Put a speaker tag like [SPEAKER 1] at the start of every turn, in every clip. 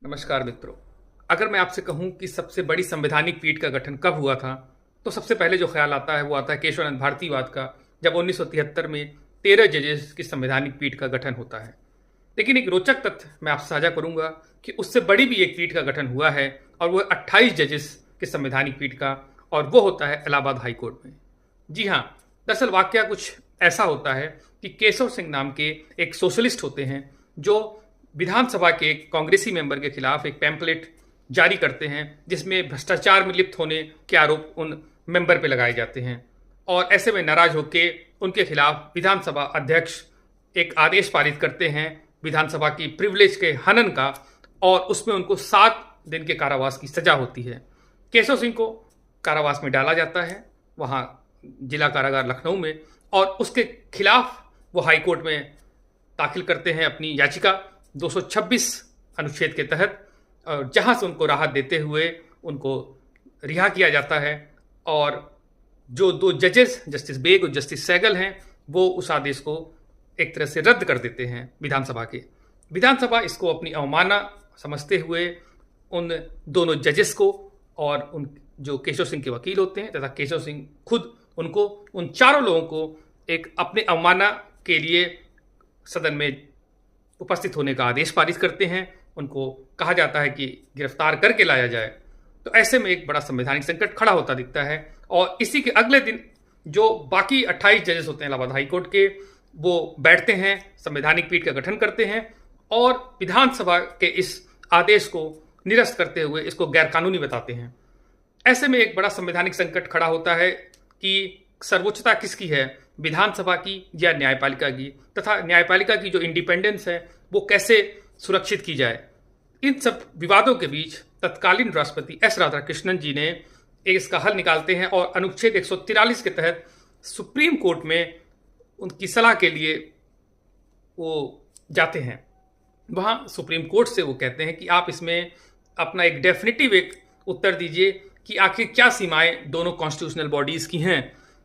[SPEAKER 1] नमस्कार मित्रों। अगर मैं आपसे कहूं कि सबसे बड़ी संवैधानिक पीठ का गठन कब हुआ था, तो सबसे पहले जो ख्याल आता है वो आता है केशवानंद भारतीवाद का, जब 1973 में 13 जजेस की संवैधानिक पीठ का गठन होता है। लेकिन एक रोचक तथ्य मैं आपसे साझा करूंगा कि उससे बड़ी भी एक पीठ का गठन हुआ है, और वो 28 जजेस के संवैधानिक पीठ का, और वो होता है इलाहाबाद हाई कोर्ट में। जी हाँ, दरअसल वाकया कुछ ऐसा होता है कि केशव सिंह नाम के एक सोशलिस्ट होते हैं, जो विधानसभा के एक कांग्रेसी मेंबर के खिलाफ एक पैम्पलेट जारी करते हैं, जिसमें भ्रष्टाचार में लिप्त होने के आरोप उन मेंबर पे लगाए जाते हैं। और ऐसे में नाराज होकर उनके खिलाफ विधानसभा अध्यक्ष एक आदेश पारित करते हैं विधानसभा की प्रिविलेज के हनन का, और उसमें उनको 7 दिन के कारावास की सजा होती है। केशव सिंह को कारावास में डाला जाता है, वहाँ जिला कारागार लखनऊ में, और उसके खिलाफ वो हाई कोर्ट में दाखिल करते हैं अपनी याचिका 226 अनुच्छेद के तहत, और जहां से उनको राहत देते हुए उनको रिहा किया जाता है। और जो 2 जजेस जस्टिस बेग और जस्टिस सैगल हैं, वो उस आदेश को एक तरह से रद्द कर देते हैं विधानसभा के। विधानसभा इसको अपनी अवमानना समझते हुए उन दोनों जजेस को, और उन जो केशव सिंह के वकील होते हैं तथा केशव सिंह खुद, उनको, उन चारों लोगों को एक अपने अवमानना के लिए सदन में उपस्थित होने का आदेश पारित करते हैं। उनको कहा जाता है कि गिरफ्तार करके लाया जाए। तो ऐसे में एक बड़ा संवैधानिक संकट खड़ा होता दिखता है। और इसी के अगले दिन जो बाकी 28 जजेस होते हैं इलाहाबाद हाई कोर्ट के, वो बैठते हैं, संवैधानिक पीठ का गठन करते हैं, और विधानसभा के इस आदेश को निरस्त करते हुए इसको गैरकानूनी बताते हैं। ऐसे में एक बड़ा संवैधानिक संकट खड़ा होता है कि सर्वोच्चता किसकी है, विधानसभा की या न्यायपालिका की, तथा न्यायपालिका की जो इंडिपेंडेंस है वो कैसे सुरक्षित की जाए। इन सब विवादों के बीच तत्कालीन राष्ट्रपति एस राधाकृष्णन जी ने इसका हल निकालते हैं, और अनुच्छेद 143 के तहत सुप्रीम कोर्ट में उनकी सलाह के लिए वो जाते हैं। वहाँ सुप्रीम कोर्ट से वो कहते हैं कि आप इसमें अपना एक डेफिनेटिव एक उत्तर दीजिए कि आखिर क्या सीमाएं दोनों कॉन्स्टिट्यूशनल बॉडीज़ की हैं।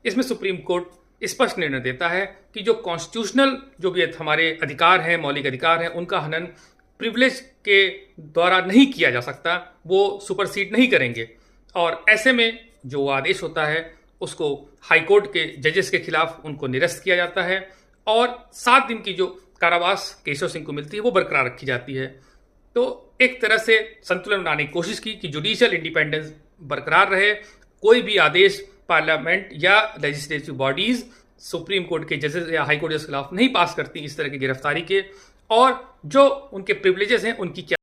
[SPEAKER 1] इसमें सुप्रीम कोर्ट स्पष्ट निर्णय देता है कि जो कॉन्स्टिट्यूशनल जो भी हमारे अधिकार हैं, मौलिक अधिकार हैं, उनका हनन प्रिविलेज के द्वारा नहीं किया जा सकता, वो सुपरसीड नहीं करेंगे। और ऐसे में जो आदेश होता है उसको हाई कोर्ट के जजेस के खिलाफ उनको निरस्त किया जाता है, और 7 दिन की जो कारावास केशव सिंह को मिलती है वो बरकरार रखी जाती है। तो एक तरह से संतुलन बनाने की कोशिश की कि जुडिशियल इंडिपेंडेंस बरकरार रहे, कोई भी आदेश पार्लियामेंट या लेजिस्लेटिव बॉडीज सुप्रीम कोर्ट के जजेस या हाई कोर्ट के खिलाफ नहीं पास करती इस तरह की गिरफ्तारी के, और जो उनके प्रिविलेजेस हैं उनकी क्या